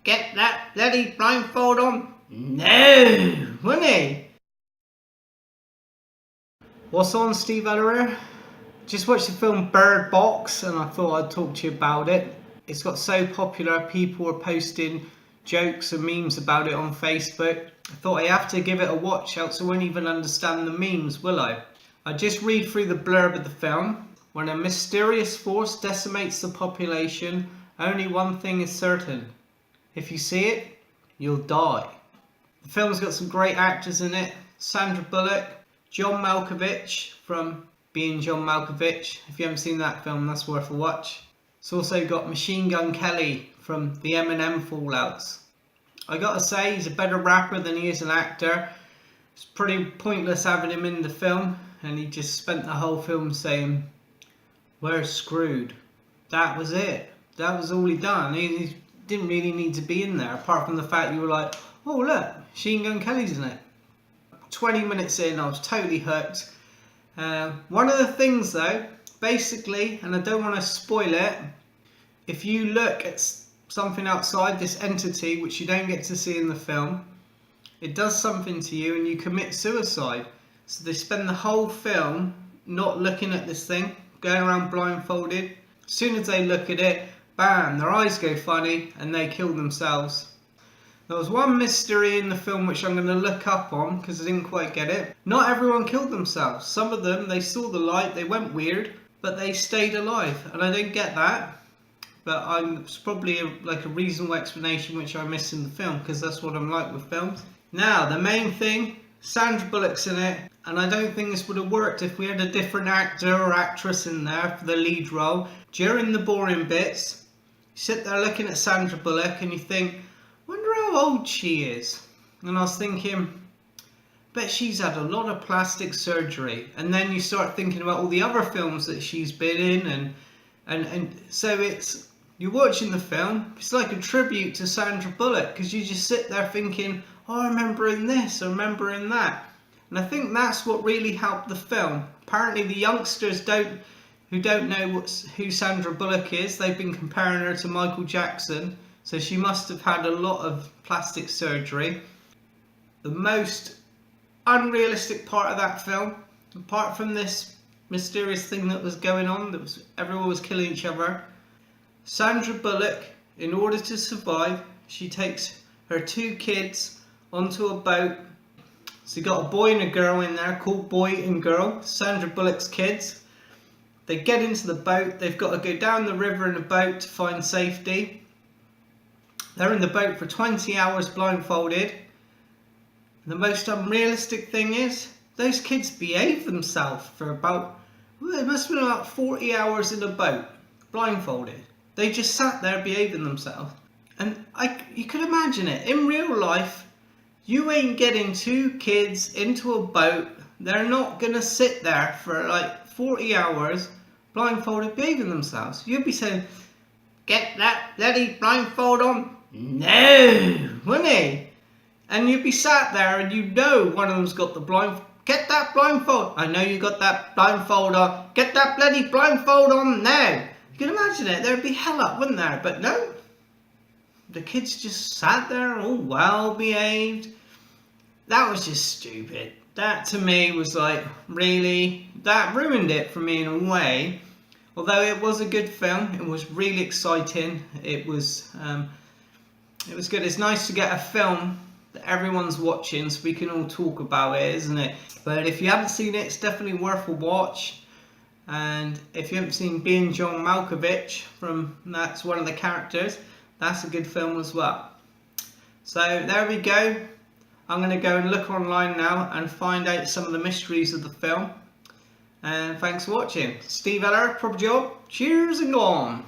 get that bloody blindfold on? No, wouldn't he? What's on, Steve Ellerer? Just watched the film Bird Box and I thought I'd talk to you about it. It's got so popular, people are posting jokes and memes about it on Facebook. I thought I have to give it a watch, else I won't even understand the memes, will I? I just read through the blurb of the film. When a mysterious force decimates the population, only one thing is certain. If you see it, you'll die. The film's got some great actors in it. Sandra Bullock, John Malkovich from Being John Malkovich. If you haven't seen that film, that's worth a watch. It's also got Machine Gun Kelly from the Eminem Fallouts. I gotta say, he's a better rapper than he is an actor. It's pretty pointless having him in the film, and he just spent the whole film saying, "We're screwed." That was it. That was all he done. He didn't really need to be in there, apart from the fact you were like, oh look, Machine Gun Kelly's in it. 20 minutes in, I was totally hooked. One of the things though, basically, and I don't want to spoil it, if you look at something outside this entity, which you don't get to see in the film, it does something to you and you commit suicide. So they spend the whole film not looking at this thing, going around blindfolded. As soon as they look at it, bam, their eyes go funny and they kill themselves. There was one mystery in the film which I'm going to look up on because I didn't quite get it. Not everyone killed themselves. Some of them, they saw the light, they went weird, but they stayed alive. And I don't get that. But it's probably like a reasonable explanation which I missed in the film, because that's what I'm like with films. Now, the main thing, Sandra Bullock's in it. And I don't think this would have worked if we had a different actor or actress in there for the lead role. During the boring bits, you sit there looking at Sandra Bullock and you think, wonder how old she is. And I was thinking, bet she's had a lot of plastic surgery. And then you start thinking about all the other films that she's been in, and so you're watching the film, it's like a tribute to Sandra Bullock, because you just sit there thinking, oh, I remember in this, I remember in that. And I think that's what really helped the film. Apparently the youngsters who don't know who Sandra Bullock is, they've been comparing her to Michael Jackson. So she must have had a lot of plastic surgery. The most unrealistic part of that film, apart from this mysterious thing that was going on, everyone was killing each other. Sandra Bullock, in order to survive, she takes her 2 kids onto a boat. So you got a boy and a girl in there, called Boy and Girl, Sandra Bullock's kids. They get into the boat, they've got to go down the river in a boat to find safety. They're in the boat for 20 hours blindfolded. The most unrealistic thing is, those kids behave themselves for about, it must have been about 40 hours in a boat, blindfolded. They just sat there behaving themselves. And you could imagine it, in real life, you ain't getting 2 kids into a boat. They're not going to sit there for like 40 hours blindfolded behaving themselves. You'd be saying, get that bloody blindfold on? No, wouldn't he? And you'd be sat there and you know one of them's got the blindfold. Get that blindfold. I know you got that blindfold on. Get that bloody blindfold on now. You can imagine it. There'd be hell up, wouldn't there? But no. The kids just sat there all well behaved. That was just stupid. That to me was like, really? That ruined it for me in a way. Although it was a good film. It was really exciting. It was good. It's nice to get a film that everyone's watching so we can all talk about it, isn't it? But if you haven't seen it, it's definitely worth a watch. And if you haven't seen Being John Malkovich, that's one of the characters, that's a good film as well. So there we go. I'm going to go and look online now and find out some of the mysteries of the film. And thanks for watching. Steve Ellerer, Proper Job. Cheers and go on.